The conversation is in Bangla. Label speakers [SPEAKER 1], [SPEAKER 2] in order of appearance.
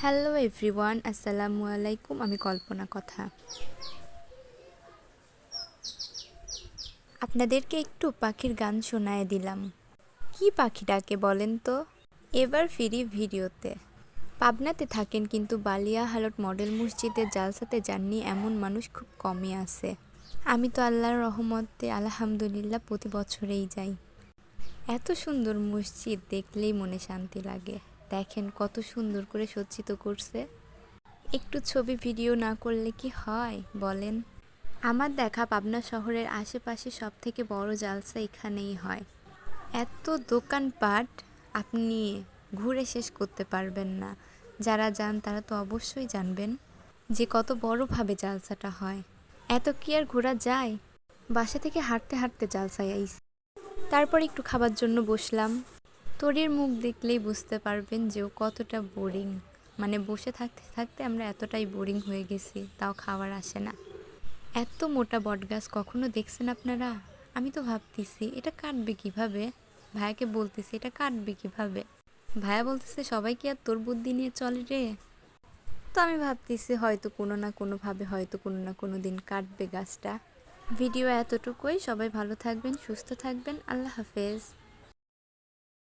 [SPEAKER 1] হ্যালো এভরিওয়ান, আসসালামু আলাইকুম। আমি কল্পনা কথা আপনাদেরকে একটু পাখির গান শোনায় দিলাম। কি পাখি ডাকে বলেন তো? এবার ফিরি ভিডিওতে। পাবনাতে থাকেন কিন্তু বালিয়া হালট মডেল মসজিদের জালসাতে যাননি এমন মানুষ খুব কমই আছে। আমি তো আল্লাহর রহমতে আলহামদুলিল্লাহ প্রতি বছরেই যাই। এত সুন্দর মসজিদ দেখলেই মনে শান্তি লাগে। দেখেন কত সুন্দর করে সজ্জিত করছে। একটু ছবি ভিডিও না করলে কি হয় বলেন? আমার দেখা পাবনা শহরের আশেপাশে সবথেকে বড় জালসা এখানেই হয়। এত দোকানপাট আপনি ঘুরে শেষ করতে পারবেন না। যারা যান তারা তো অবশ্যই জানবেন যে কত বড়ভাবে জালসাটা হয়। এত কি আর ঘোরা যায়? বাসা থেকে হাঁটতে হাঁটতে জালসায় আইছি। তারপর একটু খাবার জন্য বসলাম। তরির মুখ দেখলেই বুঝতে পারবেন যে ও কতটা বোরিং। মানে বসে থাকতে থাকতে আমরা এতটাই বোরিং হয়ে গেছি, তাও খাবার আসে না। এত মোটা বটগাছ কখনো দেখছেন আপনারা? আমি তো ভাবতেছি এটা কাটবে কিভাবে। ভাইয়াকে বলতেছি এটা কাটবে কিভাবে। ভাইয়া বলতেছে সবাই কি আর তোর বুদ্ধি নিয়ে চলে রে। তো আমি ভাবতেছি হয়তো কোনো না কোনোভাবে হয়তো কোনো না কোনো দিন কাটবে গাছটা। ভিডিও এতটুকুই। সবাই ভালো থাকবেন, সুস্থ থাকবেন। আল্লাহ হাফেজ।